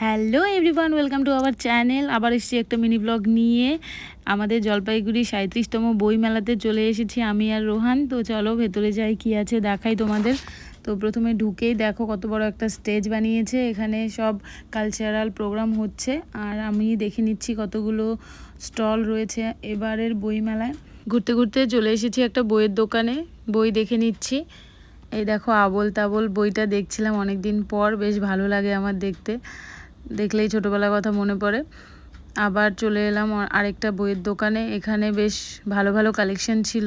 Hello everyone, welcome to our channel. আবার এসেছি একটা মিনি ব্লগ নিয়ে। আমাদের জলপাইগুড়ি 37তম বই মেলাতে চলে এসেছি আমি আর রোহান। তো চলো ভেতরে যাই, কি আছে দেখাই তোমাদের। তো প্রথমে ঢুকেই দেখো কত বড় একটা স্টেজ বানিয়েছে, এখানে সব কালচারাল প্রোগ্রাম হচ্ছে। আর আমি দেখে নিচ্ছি কতগুলো স্টল রয়েছে এবারের বই মেলায়। ঘুরতে ঘুরতে চলে এসেছি একটা বইয়ের দোকানে, বই দেখে নিচ্ছি। এই দেখো আবোল তাবোল বইটা দেখছিলাম অনেক দিন পর, বেশ ভালো লাগে আমার দেখতে, দেখলেই ছোটোবেলার কথা মনে পড়ে। আবার চলে এলাম আরেকটা বইয়ের দোকানে, এখানে বেশ ভালো ভালো কালেকশন ছিল,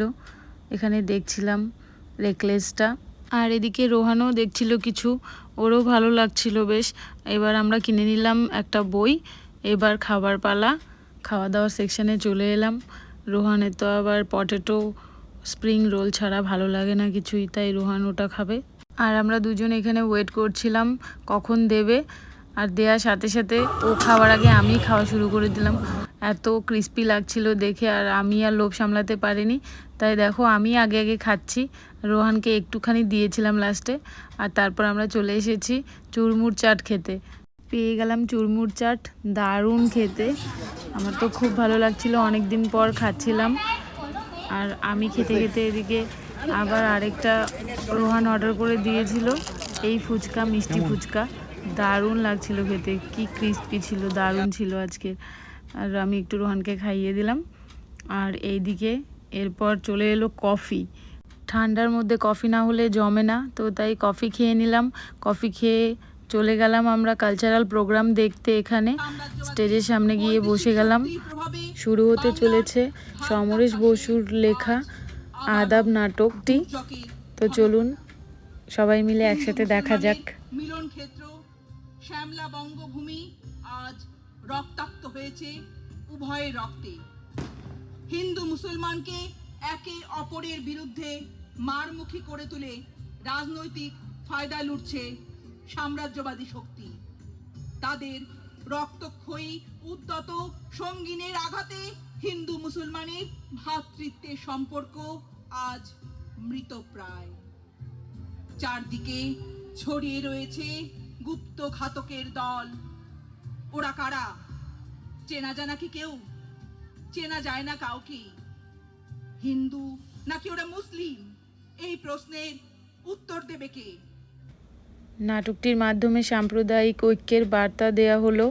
এখানে দেখছিলাম নেকলেসটা। আর এদিকে রোহানও দেখছিল কিছু, ওরও ভালো লাগছিল বেশ। এবার আমরা কিনে নিলাম একটা বই। এবার খাবার পালা, খাওয়া দাওয়ার সেকশানে চলে এলাম। রোহানের তো আবার পটেটো স্প্রিং রোল ছাড়া ভালো লাগে না কিছুই, তাই রোহান ওটা খাবে। আর আমরা দুজন এখানে ওয়েট করছিলাম কখন দেবে। আর দেওয়ার সাথে সাথে ও খাওয়ার আগে আমি খাওয়া শুরু করে দিলাম, এত ক্রিস্পি লাগছিল দেখে। আর আমি আর লোভ সামলাতে পারিনি, তাই দেখো আমি আগে আগে খাচ্ছি, রোহানকে একটুখানি দিয়েছিলাম লাস্টে। আর তারপর আমরা চলে এসেছি চুরমুর চাট খেতে। পেয়ে গেলাম চুরমুর চাট, দারুণ খেতে, আমার তো খুব ভালো লাগছিল, অনেক দিন পর খাচ্ছিলাম। আর আমি খেতে খেতে এদিকে আবার আরেকটা রোহান অর্ডার করে দিয়েছিল, এই ফুচকা, মিষ্টি ফুচকা, দারুণ লাগছিল খেতে, কি ক্রিস্পি ছিল, দারুণ ছিল আজকে। আর আমি একটু রোহানকে খাইয়ে দিলাম। আর এইদিকে এরপর চলে এলো কফি, ঠান্ডার মধ্যে কফি না হলে জমে না, তো তাই কফি খেয়ে নিলাম। কফি খেয়ে চলে গেলাম আমরা কালচারাল প্রোগ্রাম দেখতে। এখানে স্টেজের সামনে গিয়ে বসে গেলাম। শুরু হতে চলেছে সমরেশ বসুর লেখা আদাব নাটকটি। তো চলুন সবাই মিলে একসাথে দেখা যাক। মিলন ক্ষেত্র শ্যামলা বঙ্গভূমি আজ রক্তাক্ত হয়েছে উভয়ের রক্তে। হিন্দু মুসলমানকে একে অপরের বিরুদ্ধে মারমুখী করে তুলে রাজনৈতিক ফায়দা লুটছে সাম্রাজ্যবাদী শক্তি। তাদের রক্তক্ষয়ী উদ্যত সঙ্গিনের আঘাতে হিন্দু মুসলমানের ভ্রাতৃত্বের সম্পর্ক আজ মৃতপ্রায়। চারদিকে ছড়িয়ে রয়েছে গুপ্ত ঘাতকের দল। ওরা কারা? চেনা জানা কি কেউ? চেনা যায় না কাউকে। হিন্দু নাকি ওরা মুসলিম? এই প্রশ্নের উত্তর দেবে কে? নাটকটির মাধ্যমে সাম্প্রদায়িক ঐক্যের বার্তা দেয়া হলো।